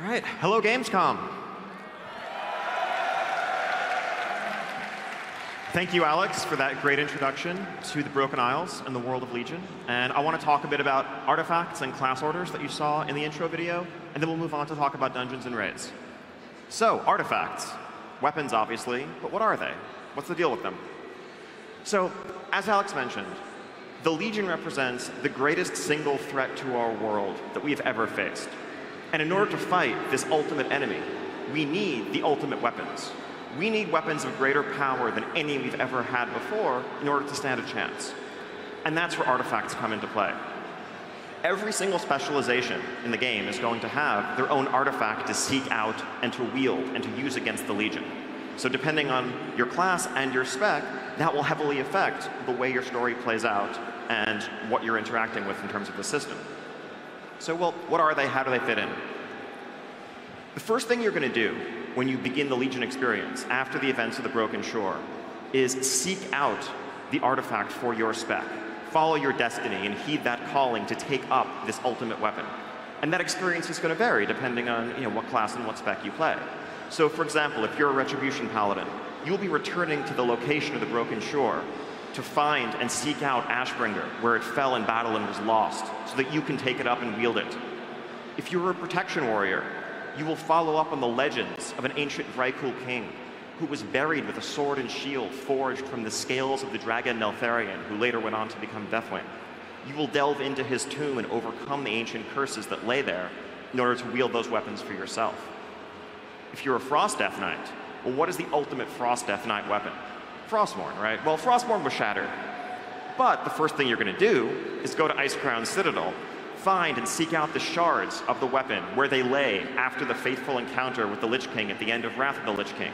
All right, hello Gamescom. Thank you, Alex, for that great introduction to the Broken Isles and the world of Legion. And I want to talk a bit about artifacts and class orders that you saw in the intro video, and then we'll move on to talk about dungeons and raids. So, artifacts. Weapons, obviously, but what are they? What's the deal with them? So, as Alex mentioned, the Legion represents the greatest single threat to our world that we have ever faced. And in order to fight this ultimate enemy, we need the ultimate weapons. We need weapons of greater power than any we've ever had before in order to stand a chance. And that's where artifacts come into play. Every single specialization in the game is going to have their own artifact to seek out and to wield and to use against the Legion. So depending on your class and your spec, that will heavily affect the way your story plays out and what you're interacting with in terms of the system. So, well, what are they? How do they fit in? The first thing you're going to do when you begin the Legion experience after the events of the Broken Shore is seek out the artifact for your spec. Follow your destiny and heed that calling to take up this ultimate weapon. And that experience is going to vary depending on what class and what spec you play. So, for example, if you're a Retribution Paladin, you'll be returning to the location of the Broken Shore to find and seek out Ashbringer, where it fell in battle and was lost, so that you can take it up and wield it. If you're a Protection Warrior, you will follow up on the legends of an ancient Vrykul king who was buried with a sword and shield forged from the scales of the dragon Neltharion, who later went on to become Deathwing. You will delve into his tomb and overcome the ancient curses that lay there in order to wield those weapons for yourself. If you're a Frost Death Knight, well, what is the ultimate Frost Death Knight weapon? Frostmourne, right? Well, Frostmourne was shattered. But the first thing you're going to do is go to Icecrown Citadel, find and seek out the shards of the weapon where they lay after the fateful encounter with the Lich King at the end of Wrath of the Lich King.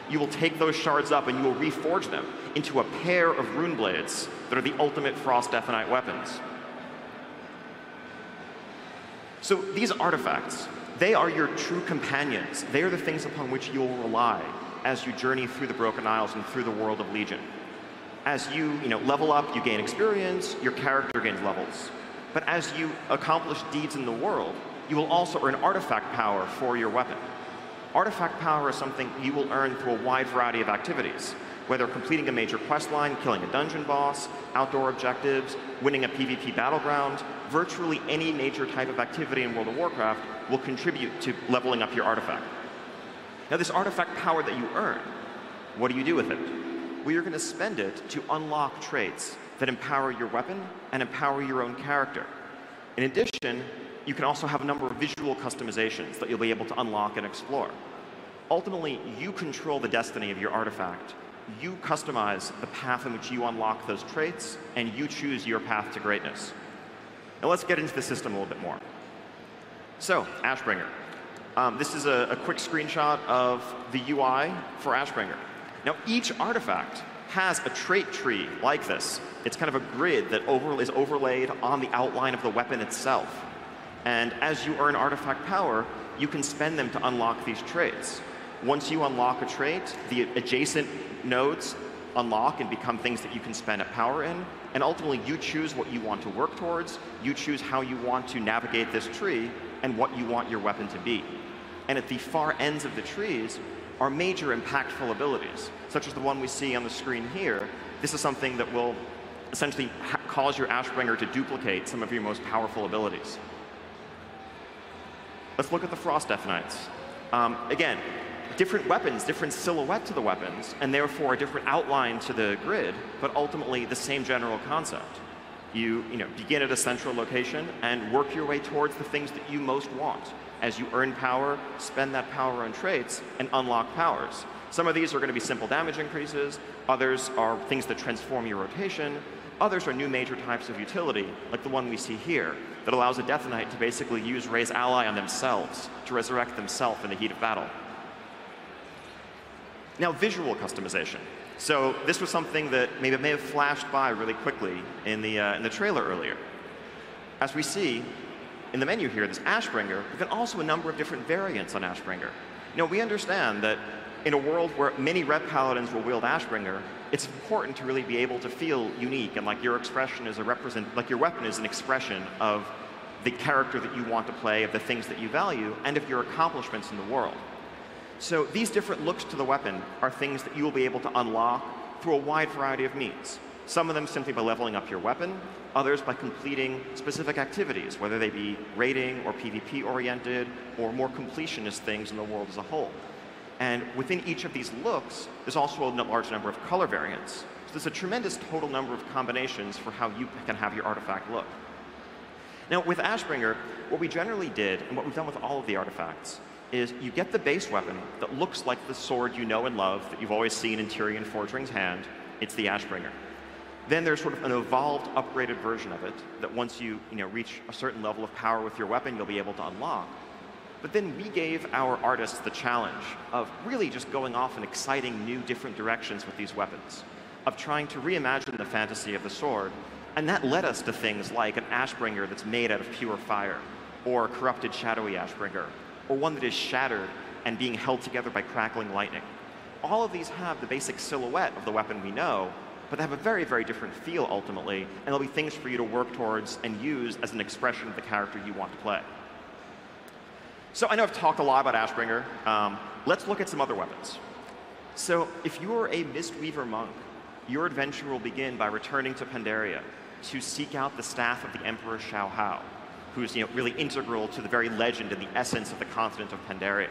You will take those shards up and you will reforge them into a pair of rune blades that are the ultimate Frost Death Knight weapons. So these artifacts, they are your true companions. They are the things upon which you will rely as you journey through the Broken Isles and through the world of Legion. As you level up, you gain experience, your character gains levels. But as you accomplish deeds in the world, you will also earn artifact power for your weapon. Artifact power is something you will earn through a wide variety of activities, whether completing a major quest line, killing a dungeon boss, outdoor objectives, winning a PvP battleground. Virtually any major type of activity in World of Warcraft will contribute to leveling up your artifact. Now, this artifact power that you earn, what do you do with it? Well, you're going to spend it to unlock traits that empower your weapon and empower your own character. In addition, you can also have a number of visual customizations that you'll be able to unlock and explore. Ultimately, you control the destiny of your artifact. You customize the path in which you unlock those traits, and you choose your path to greatness. Now, let's get into the system a little bit more. So, Ashbringer. This is a quick screenshot of the UI for Ashbringer. Now, each artifact has a trait tree like this. It's kind of a grid that is overlaid on the outline of the weapon itself. And as you earn artifact power, you can spend them to unlock these traits. Once you unlock a trait, the adjacent nodes unlock and become things that you can spend power in. And ultimately, you choose what you want to work towards. You choose how you want to navigate this tree and what you want your weapon to be. And at the far ends of the trees are major impactful abilities, such as the one we see on the screen here. This is something that will essentially cause your Ashbringer to duplicate some of your most powerful abilities. Let's look at the Frost Death Knights. Again, different weapons, different silhouette to the weapons, and therefore a different outline to the grid, but ultimately the same general concept. You begin at a central location and work your way towards the things that you most want. As you earn power, spend that power on traits, and unlock powers. Some of these are going to be simple damage increases. Others are things that transform your rotation. Others are new major types of utility, like the one we see here, that allows a Death Knight to basically use Raise Ally on themselves to resurrect themselves in the heat of battle. Now, visual customization. So this was something that may have flashed by really quickly in the trailer earlier. As we see in the menu here, this Ashbringer, but then also a number of different variants on Ashbringer. We understand that in a world where many Red Paladins will wield Ashbringer, it's important to really be able to feel unique and like your expression is like your weapon is an expression of the character that you want to play, of the things that you value, and of your accomplishments in the world. So these different looks to the weapon are things that you will be able to unlock through a wide variety of means. Some of them simply by leveling up your weapon, others by completing specific activities, whether they be raiding or PvP oriented or more completionist things in the world as a whole. And within each of these looks, there's also a large number of color variants. So there's a tremendous total number of combinations for how you can have your artifact look. Now with Ashbringer, what we generally did, and what we've done with all of the artifacts, is you get the base weapon that looks like the sword you know and love that you've always seen in Tyrion Forgering's hand. It's the Ashbringer. Then there's sort of an evolved, upgraded version of it that once you reach a certain level of power with your weapon, you'll be able to unlock. But then we gave our artists the challenge of really just going off in exciting new different directions with these weapons, of trying to reimagine the fantasy of the sword, and that led us to things like an Ashbringer that's made out of pure fire, or a corrupted shadowy Ashbringer, or one that is shattered and being held together by crackling lightning. All of these have the basic silhouette of the weapon we know, but they have a very, very different feel ultimately, and there'll be things for you to work towards and use as an expression of the character you want to play. So I know I've talked a lot about Ashbringer. Let's look at some other weapons. So if you're a Mistweaver monk, your adventure will begin by returning to Pandaria to seek out the staff of the Emperor Xiao Hao, who's really integral to the very legend and the essence of the continent of Pandaria.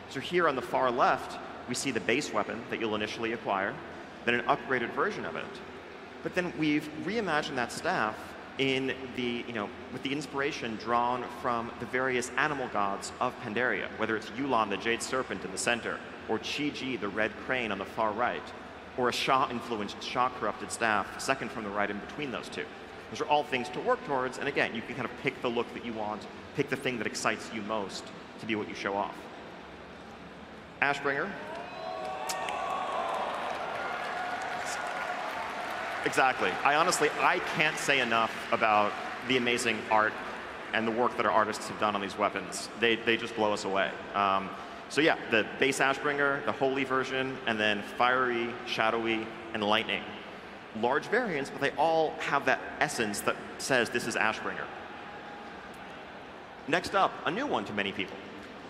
So here on the far left, we see the base weapon that you'll initially acquire, then an upgraded version of it. But then we've reimagined that staff in the, with the inspiration drawn from the various animal gods of Pandaria, whether it's Yulan, the jade serpent in the center, or Chi-Ji, the red crane on the far right, or a Sha-influenced, Sha-corrupted staff, second from the right in between those two. Those are all things to work towards, and again, you can kind of pick the look that you want, pick the thing that excites you most to be what you show off. Ashbringer. Exactly. I can't say enough about the amazing art and the work that our artists have done on these weapons. They just blow us away. So yeah, the base Ashbringer, the holy version, and then fiery, shadowy, and lightning. Large variants, but they all have that essence that says this is Ashbringer. Next up, a new one to many people.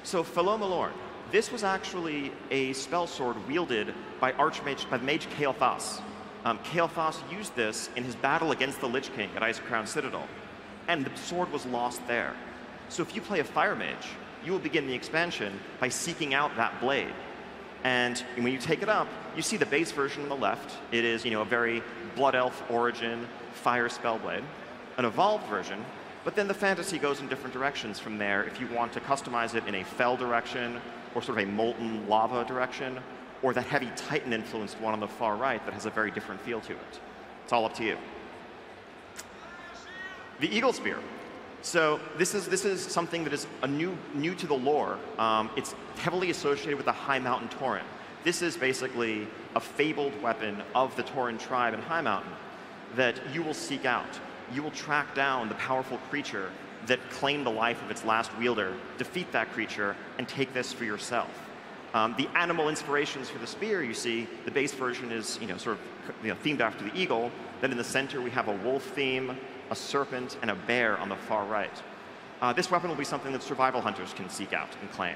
So Fellow Malorn. This was actually a spell sword wielded by the mage Kael'thas. Kael'thas used this in his battle against the Lich King at Icecrown Citadel, and the sword was lost there. So if you play a Fire Mage, you will begin the expansion by seeking out that blade. And when you take it up, you see the base version on the left. It is a very Blood Elf origin fire spell blade, an evolved version, but then the fantasy goes in different directions from there if you want to customize it in a Fel direction, or sort of a molten lava direction, or that heavy Titan-influenced one on the far right that has a very different feel to it. It's all up to you. The Eagle Spear. So this is something that is new to the lore. It's heavily associated with the High Mountain Tauren. This is basically a fabled weapon of the Tauren tribe in High Mountain that you will seek out. You will track down the powerful creature that claimed the life of its last wielder, defeat that creature, and take this for yourself. The animal inspirations for the spear, you see, the base version is sort of themed after the eagle. Then in the center we have a wolf theme, a serpent, and a bear on the far right. This weapon will be something that survival hunters can seek out and claim.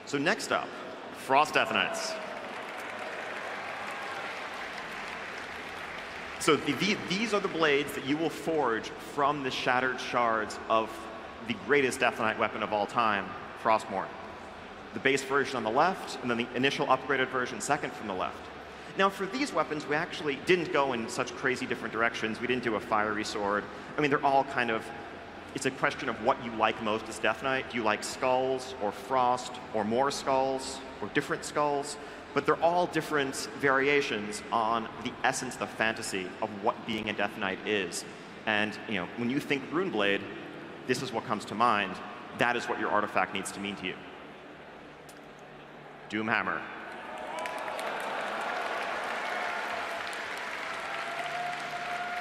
So next up, Frost Death Knights. So these are the blades that you will forge from the shattered shards of the greatest Death Knight weapon of all time, Frostmourne. The base version on the left, and then the initial upgraded version second from the left. Now for these weapons, we actually didn't go in such crazy different directions. We didn't do a fiery sword. I mean, they're all kind of, it's a question of what you like most as Death Knight. Do you like skulls, or frost, or more skulls, or different skulls? But they're all different variations on the essence, the fantasy of what being a Death Knight is. And when you think Runeblade, this is what comes to mind. That is what your artifact needs to mean to you. Doomhammer.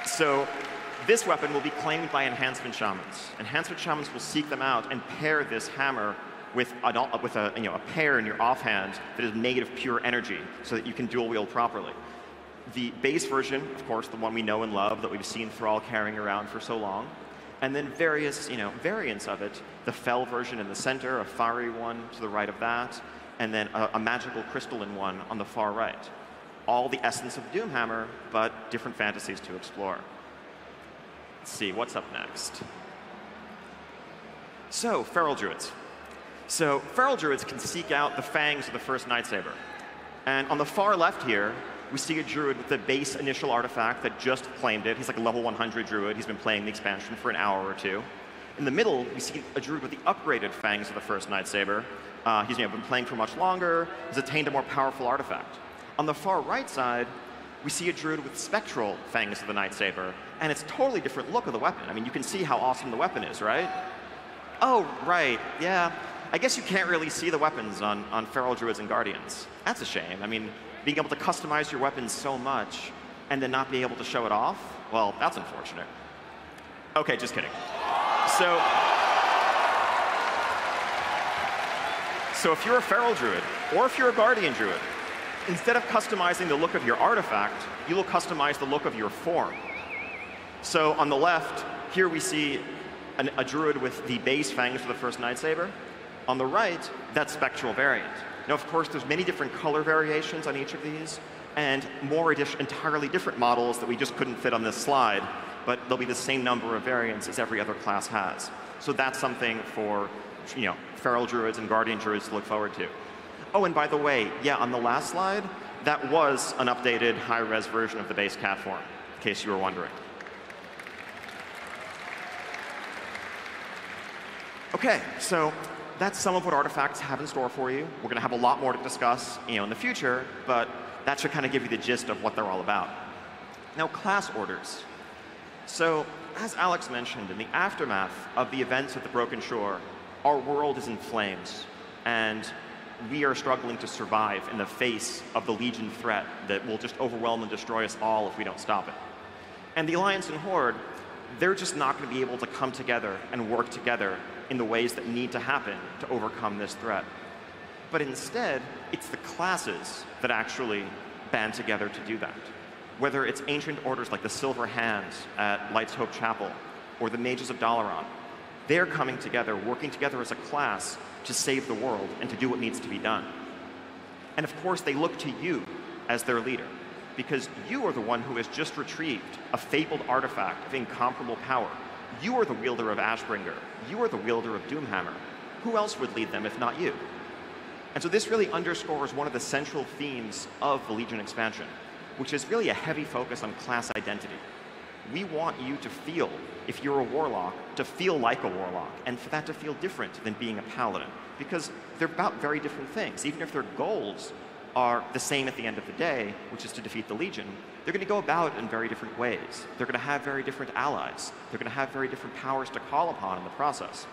So this weapon will be claimed by Enhancement Shamans. Enhancement Shamans will seek them out and pair this hammer with a pair in your offhand that is made of pure energy so that you can dual wield properly. The base version, of course, the one we know and love that we've seen Thrall carrying around for so long. And then various variants of it, the fell version in the center, a fiery one to the right of that, and then a magical crystalline one on the far right. All the essence of Doomhammer, but different fantasies to explore. Let's see, what's up next? So, Feral Druids. So, Feral Druids can seek out the fangs of the first Nightsaber. And on the far left here, we see a Druid with the base initial artifact that just claimed it. He's like a level 100 Druid. He's been playing the expansion for an hour or two. In the middle, we see a Druid with the upgraded fangs of the first Nightsaber. He's been playing for much longer. He's attained a more powerful artifact. On the far right side, we see a Druid with spectral fangs of the Nightsaber, and it's a totally different look of the weapon. I mean, you can see how awesome the weapon is, right? Oh, right, yeah. I guess you can't really see the weapons on Feral Druids and Guardians. That's a shame. I mean, being able to customize your weapons so much and then not be able to show it off, well, that's unfortunate. Okay, just kidding. So if you're a Feral Druid, or if you're a Guardian Druid, instead of customizing the look of your artifact, you will customize the look of your form. So on the left, here we see a Druid with the base fangs for the first Nightsaber. On the right, that spectral variant. Now, of course, there's many different color variations on each of these, and more entirely different models that we just couldn't fit on this slide, but there'll be the same number of variants as every other class has. So that's something for Feral Druids and Guardian Druids to look forward to. Oh, and by the way, yeah, on the last slide, that was an updated high-res version of the base cat form, in case you were wondering. Okay, so that's some of what artifacts have in store for you. We're going to have a lot more to discuss in the future, but that should kind of give you the gist of what they're all about. Now, class orders. So, as Alex mentioned, in the aftermath of the events at the Broken Shore, our world is in flames, and we are struggling to survive in the face of the Legion threat that will just overwhelm and destroy us all if we don't stop it. And the Alliance and Horde, they're just not going to be able to come together and work together in the ways that need to happen to overcome this threat. But instead, it's the classes that actually band together to do that. Whether it's ancient orders like the Silver Hands at Light's Hope Chapel, or the Mages of Dalaran, they're coming together, working together as a class to save the world and to do what needs to be done. And of course, they look to you as their leader, because you are the one who has just retrieved a fabled artifact of incomparable power. You are the wielder of Ashbringer. You are the wielder of Doomhammer. Who else would lead them if not you? And so this really underscores one of the central themes of the Legion expansion, which is really a heavy focus on class identity. We want you to feel, if you're a warlock, to feel like a warlock, and for that to feel different than being a paladin, because they're about very different things. Even if their goals are the same at the end of the day, which is to defeat the Legion, they're going to go about it in very different ways. They're going to have very different allies. They're going to have very different powers to call upon in the process.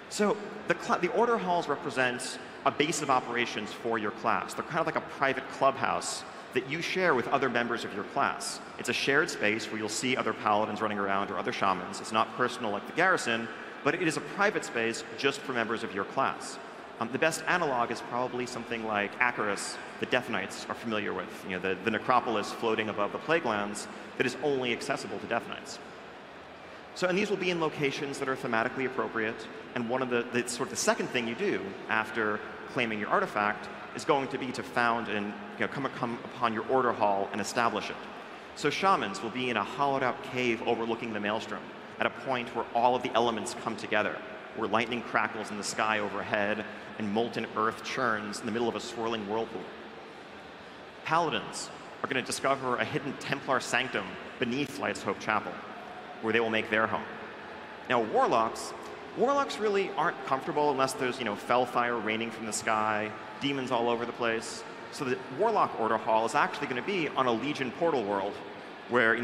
So the Order Halls represent a base of operations for your class. They're kind of like a private clubhouse that you share with other members of your class. It's a shared space where you'll see other paladins running around or other shamans. It's not personal like the garrison, but it is a private space just for members of your class. The best analog is probably something like Acheris, the Death Knights are familiar with, the necropolis floating above the Plaguelands that is only accessible to Death Knights. So, and these will be in locations that are thematically appropriate, and one of the second thing you do after claiming your artifact is going to be to found and come upon your order hall and establish it. So shamans will be in a hollowed out cave overlooking the Maelstrom at a point where all of the elements come together, where lightning crackles in the sky overhead and molten earth churns in the middle of a swirling whirlpool. Paladins are going to discover a hidden Templar sanctum beneath Light's Hope Chapel, where they will make their home. Now, warlocks really aren't comfortable unless there's, fellfire raining from the sky, demons all over the place. So the Warlock Order Hall is actually going to be on a Legion portal world where,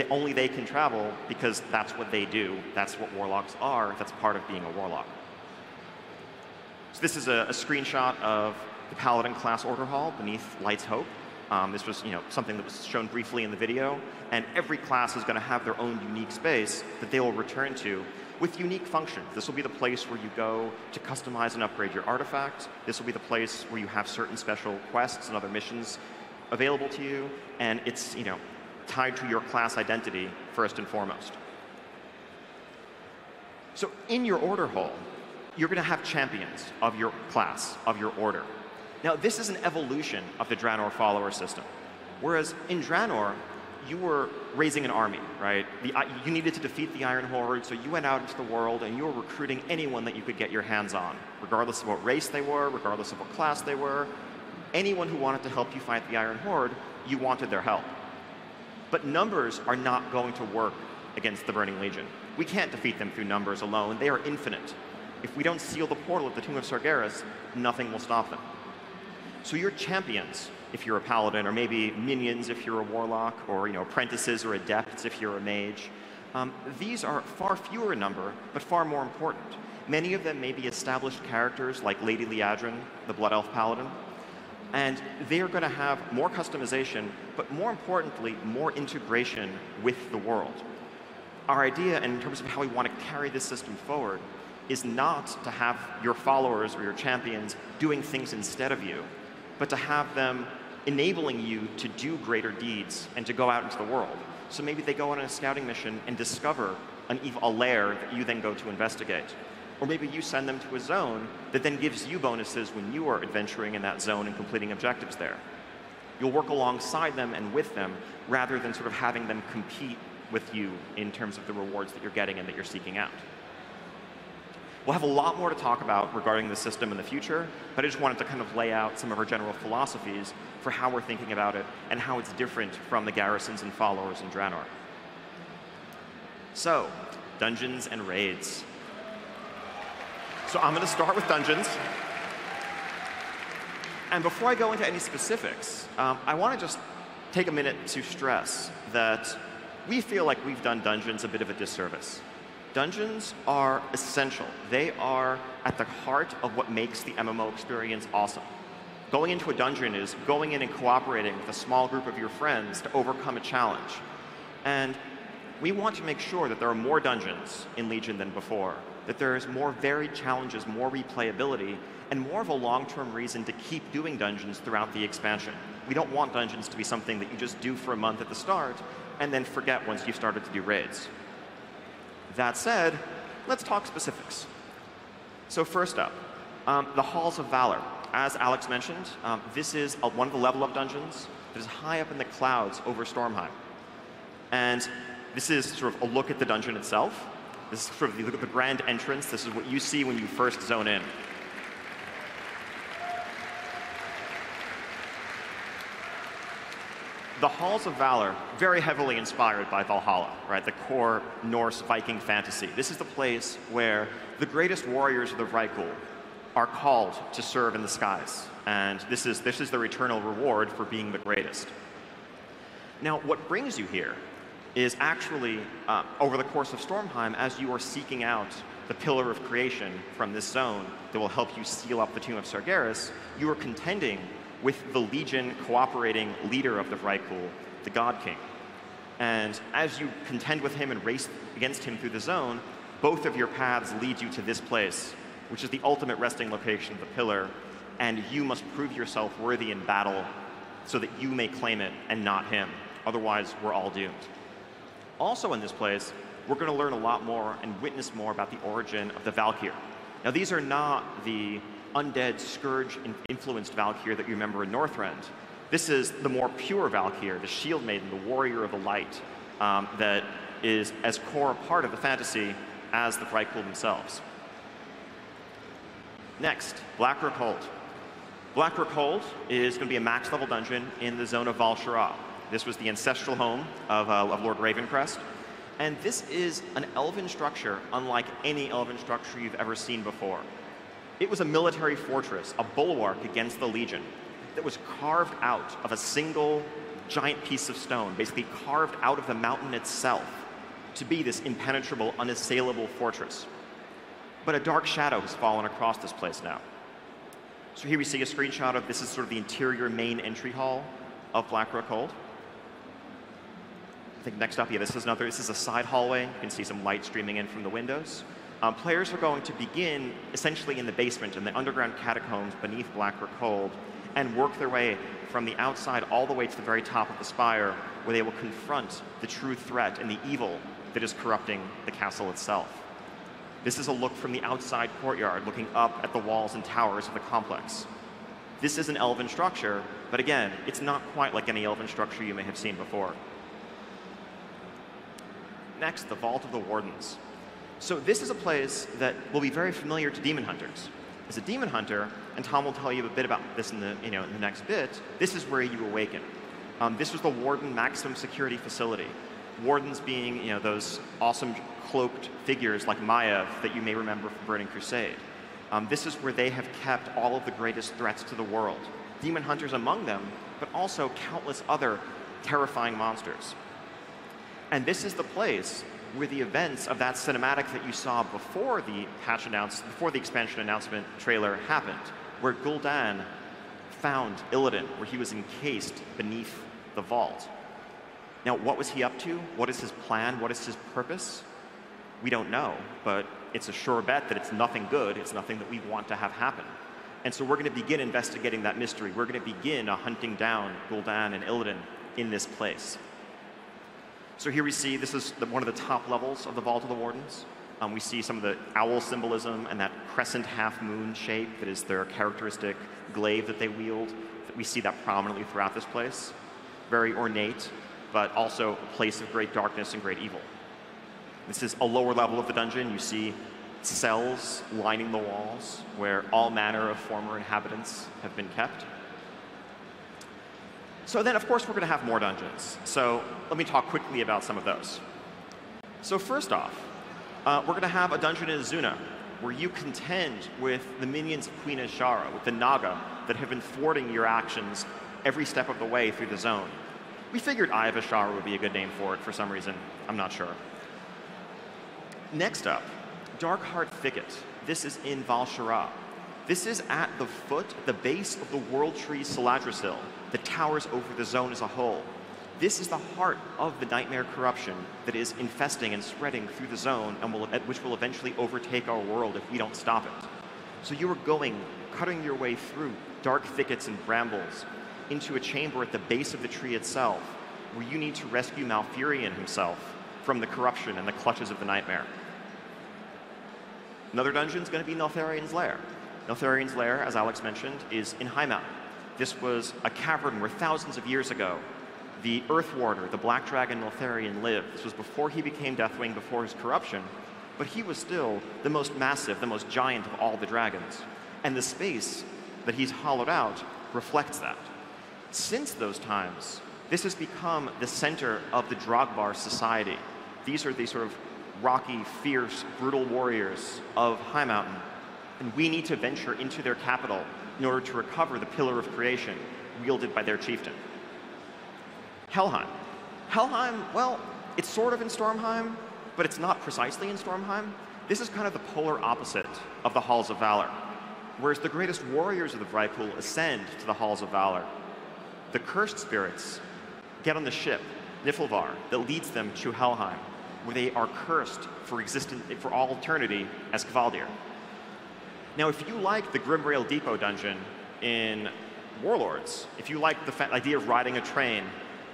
only they can travel because that's what they do. That's what warlocks are. That's part of being a warlock. So this is a screenshot of the Paladin class Order Hall beneath Light's Hope. This was, something that was shown briefly in the video, and every class is going to have their own unique space that they will return to with unique functions. This will be the place where you go to customize and upgrade your artifact. This will be the place where you have certain special quests and other missions available to you, and it's, tied to your class identity first and foremost. So in your order hole, you're going to have champions of your class, of your order. Now, this is an evolution of the Draenor follower system. Whereas in Draenor, you were raising an army, right? You needed to defeat the Iron Horde, so you went out into the world and you were recruiting anyone that you could get your hands on, regardless of what race they were, regardless of what class they were. Anyone who wanted to help you fight the Iron Horde, you wanted their help. But numbers are not going to work against the Burning Legion. We can't defeat them through numbers alone. They are infinite. If we don't seal the portal at the Tomb of Sargeras, nothing will stop them. So your champions, if you're a paladin, or maybe minions if you're a warlock, or apprentices or adepts if you're a mage, these are far fewer in number, but far more important. Many of them may be established characters like Lady Liadrin, the Blood Elf Paladin, and they are going to have more customization, but more importantly, more integration with the world. Our idea, in terms of how we want to carry this system forward, is not to have your followers or your champions doing things instead of you, but to have them enabling you to do greater deeds and to go out into the world. So maybe they go on a scouting mission and discover a lair that you then go to investigate. Or maybe you send them to a zone that then gives you bonuses when you are adventuring in that zone and completing objectives there. You'll work alongside them and with them rather than sort of having them compete with you in terms of the rewards that you're getting and that you're seeking out. We'll have a lot more to talk about regarding the system in the future, but I just wanted to kind of lay out some of our general philosophies for how we're thinking about it and how it's different from the garrisons and followers in Draenor. So, dungeons and raids. So I'm going to start with dungeons. And before I go into any specifics, I want to just take a minute to stress that we feel like we've done dungeons a bit of a disservice. Dungeons are essential. They are at the heart of what makes the MMO experience awesome. Going into a dungeon is going in and cooperating with a small group of your friends to overcome a challenge. And we want to make sure that there are more dungeons in Legion than before, that there's more varied challenges, more replayability, and more of a long-term reason to keep doing dungeons throughout the expansion. We don't want dungeons to be something that you just do for a month at the start and then forget once you've started to do raids. That said, let's talk specifics. So first up, the Halls of Valor. As Alex mentioned, this is one of the level-up dungeons that is high up in the clouds over Stormheim. And this is sort of a look at the dungeon itself. This is sort of the look at the grand entrance. This is what you see when you first zone in. The Halls of Valor, very heavily inspired by Valhalla, right? The core Norse Viking fantasy. This is the place where the greatest warriors of the Vrykul are called to serve in the skies. And this is their eternal reward for being the greatest. Now, what brings you here is actually, over the course of Stormheim, as you are seeking out the Pillar of Creation from this zone that will help you seal up the Tomb of Sargeras, you are contending with the Legion cooperating leader of the Vrykul, the God King. And as you contend with him and race against him through the zone, both of your paths lead you to this place, which is the ultimate resting location of the pillar, and you must prove yourself worthy in battle so that you may claim it and not him. Otherwise, we're all doomed. Also in this place, we're going to learn a lot more and witness more about the origin of the Valkyrie. Now, these are not the undead, scourge-influenced Valkyrie that you remember in Northrend. This is the more pure Valkyrie, the Shield Maiden, the Warrior of the Light, that is as core a part of the fantasy as the Vrykul themselves. Next, Blackrook Hold. Blackrook Hold is going to be a max-level dungeon in the zone of Val'Sharah. This was the ancestral home of Lord Ravencrest. And this is an elven structure unlike any elven structure you've ever seen before. It was a military fortress, a bulwark against the Legion, that was carved out of a single giant piece of stone, basically carved out of the mountain itself to be this impenetrable, unassailable fortress. But a dark shadow has fallen across this place now. So here we see a screenshot of this is sort of the interior main entry hall of Blackrook Hold. I think next up, yeah, this is a side hallway. You can see some light streaming in from the windows. Players are going to begin essentially in the basement, in the underground catacombs beneath Blackrook Hold, and work their way from the outside all the way to the very top of the spire, where they will confront the true threat and the evil that is corrupting the castle itself. This is a look from the outside courtyard, looking up at the walls and towers of the complex. This is an elven structure, but again, it's not quite like any elven structure you may have seen before. Next, the Vault of the Wardens. So this is a place that will be very familiar to demon hunters. As a demon hunter, and Tom will tell you a bit about this in the next bit, this is where you awaken. This was the Warden maximum security facility. Wardens being those awesome cloaked figures like Maiev that you may remember from Burning Crusade. This is where they have kept all of the greatest threats to the world. Demon hunters among them, but also countless other terrifying monsters. And this is the place where the events of that cinematic that you saw before the expansion announcement trailer happened, where Gul'dan found Illidan, where he was encased beneath the vault. Now, what was he up to? What is his plan? What is his purpose? We don't know, but it's a sure bet that it's nothing good. It's nothing that we want to have happen. And so we're going to begin investigating that mystery. We're going to begin hunting down Gul'dan and Illidan in this place. So here we see, this is one of the top levels of the Vault of the Wardens. We see some of the owl symbolism and that crescent half-moon shape that is their characteristic glaive that they wield. We see that prominently throughout this place. Very ornate, but also a place of great darkness and great evil. This is a lower level of the dungeon. You see cells lining the walls where all manner of former inhabitants have been kept. So then, of course, we're going to have more dungeons. So let me talk quickly about some of those. So first off, we're going to have a dungeon in Izuna where you contend with the minions of Queen Azshara, with the Naga that have been thwarting your actions every step of the way through the zone. We figured Eye of Azshara would be a good name for it for some reason. I'm not sure. Next up, Darkheart Thicket. This is in Valkyrie. This is at the foot, the base of the World Tree Saladrisil that towers over the zone as a whole. This is the heart of the nightmare corruption that is infesting and spreading through the zone and which will eventually overtake our world if we don't stop it. So you are cutting your way through dark thickets and brambles into a chamber at the base of the tree itself, where you need to rescue Malfurion himself from the corruption and the clutches of the nightmare. Another dungeon is going to be Neltharion's Lair. Neltharion's Lair, as Alex mentioned, is in High Mountain. This was a cavern where thousands of years ago, the Earth Warder, the Black Dragon Neltharion, lived. This was before he became Deathwing, before his corruption, but he was still the most massive, the most giant of all the dragons. And the space that he's hollowed out reflects that. Since those times, this has become the center of the Drogbar society. These are the sort of rocky, fierce, brutal warriors of High Mountain. And we need to venture into their capital in order to recover the Pillar of Creation wielded by their chieftain. Helheim. Helheim, well, it's sort of in Stormheim, but it's not precisely in Stormheim. This is kind of the polar opposite of the Halls of Valor. Whereas the greatest warriors of the Vraipool ascend to the Halls of Valor, the cursed spirits get on the ship, Niflvar, that leads them to Helheim, where they are cursed for all eternity as Kvaldir. Now, if you like the Grimrail Depot dungeon in Warlords, if you like the idea of riding a train,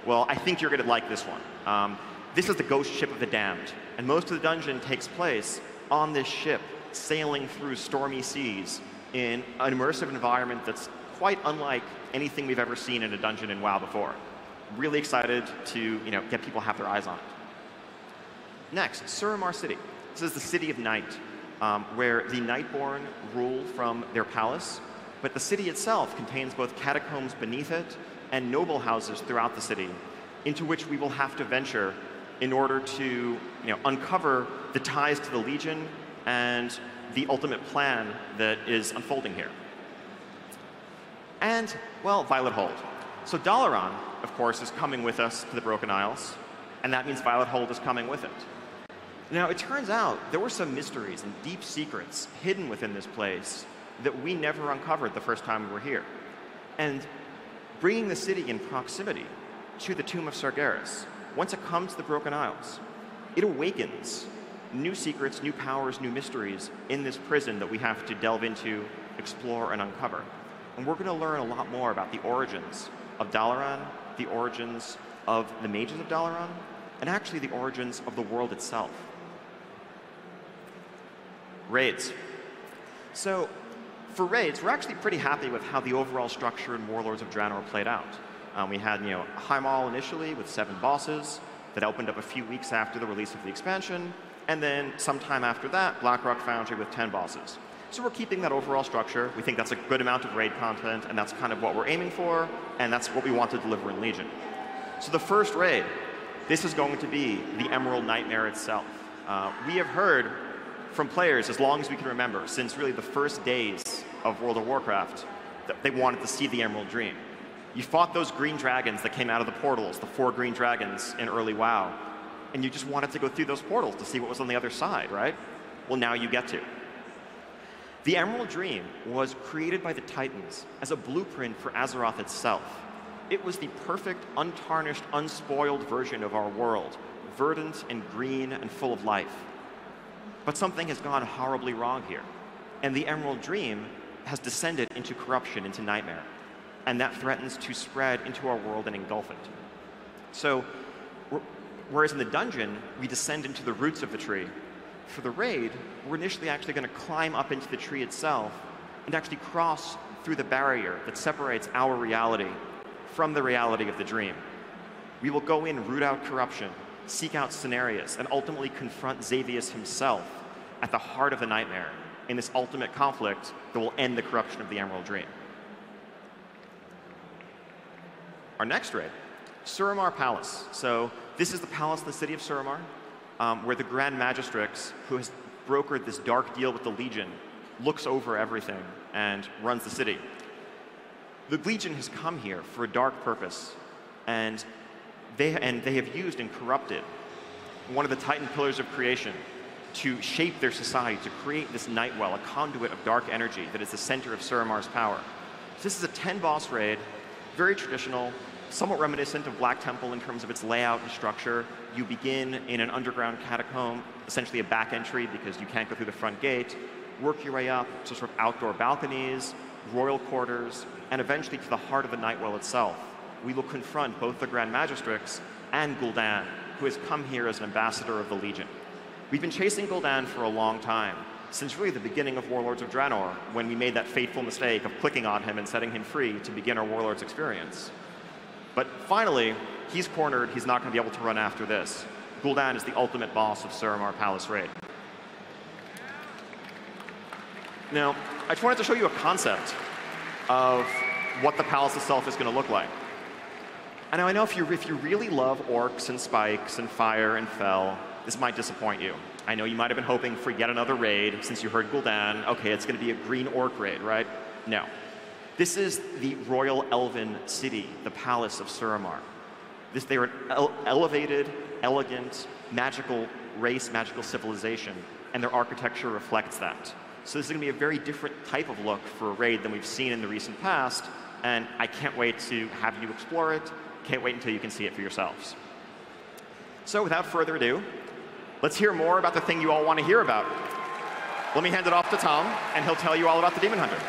well, I think you're going to like this one. This is the ghost ship of the damned, and most of the dungeon takes place on this ship, sailing through stormy seas in an immersive environment that's quite unlike anything we've ever seen in a dungeon in WoW before. Really excited to get people to have their eyes on it. Next, Suramar City. This is the City of Night, where the Nightborn rule from their palace, but the city itself contains both catacombs beneath it and noble houses throughout the city, into which we will have to venture in order to uncover the ties to the Legion and the ultimate plan that is unfolding here. And, well, Violet Hold. So Dalaran, of course, is coming with us to the Broken Isles, and that means Violet Hold is coming with it. Now, it turns out there were some mysteries and deep secrets hidden within this place that we never uncovered the first time we were here. And bringing the city in proximity to the Tomb of Sargeras, once it comes to the Broken Isles, it awakens new secrets, new powers, new mysteries in this prison that we have to delve into, explore, and uncover. And we're going to learn a lot more about the origins of Dalaran, the origins of the mages of Dalaran, and actually the origins of the world itself. Raids. So for raids, we're actually pretty happy with how the overall structure in Warlords of Draenor played out. We had Heimal initially with 7 bosses that opened up a few weeks after the release of the expansion, and then sometime after that, Blackrock Foundry with 10 bosses. So we're keeping that overall structure. We think that's a good amount of raid content, and that's kind of what we're aiming for, and that's what we want to deliver in Legion. So the first raid, this is going to be the Emerald Nightmare itself. We have heard from players, as long as we can remember, since really the first days of World of Warcraft, that they wanted to see the Emerald Dream. You fought those green dragons that came out of the portals, the 4 green dragons in early WoW, and you just wanted to go through those portals to see what was on the other side, right? Well, now you get to. The Emerald Dream was created by the Titans as a blueprint for Azeroth itself. It was the perfect, untarnished, unspoiled version of our world, verdant and green and full of life. But something has gone horribly wrong here, and the Emerald Dream has descended into corruption, into nightmare, and that threatens to spread into our world and engulf it. So, whereas in the dungeon, we descend into the roots of the tree, for the raid, we're initially actually going to climb up into the tree itself and actually cross through the barrier that separates our reality from the reality of the dream. We will go in, root out corruption, seek out scenarios, and ultimately confront Xavius himself at the heart of the nightmare in this ultimate conflict that will end the corruption of the Emerald Dream. Our next raid, Suramar Palace. So this is the palace of the city of Suramar, where the Grand Magistrix, who has brokered this dark deal with the Legion, looks over everything and runs the city. The Legion has come here for a dark purpose, and they have used and corrupted one of the Titan pillars of creation to shape their society, to create this Nightwell, a conduit of dark energy that is the center of Suramar's power. So this is a 10-boss raid, very traditional, somewhat reminiscent of Black Temple in terms of its layout and structure. You begin in an underground catacomb, essentially a back entry because you can't go through the front gate, work your way up to sort of outdoor balconies, royal quarters, and eventually to the heart of the Nightwell itself. We will confront both the Grand Magistrix and Gul'dan, who has come here as an ambassador of the Legion. We've been chasing Gul'dan for a long time, since really the beginning of Warlords of Draenor, when we made that fateful mistake of clicking on him and setting him free to begin our Warlords experience. But finally, he's cornered, he's not going to be able to run after this. Gul'dan is the ultimate boss of Suramar Palace Raid. Now, I just wanted to show you a concept of what the palace itself is going to look like. And I know if you really love orcs and spikes and fire and fel, this might disappoint you. I know you might have been hoping for yet another raid since you heard Gul'dan. Okay, it's going to be a green orc raid, right? No. This is the royal elven city, the palace of Suramar. They are an elevated, elegant, magical race, magical civilization, and their architecture reflects that. So this is going to be a very different type of look for a raid than we've seen in the recent past, and I can't wait to have you explore it. Can't wait until you can see it for yourselves. So without further ado, let's hear more about the thing you all want to hear about. Let me hand it off to Tom, and he'll tell you all about the Demon Hunter.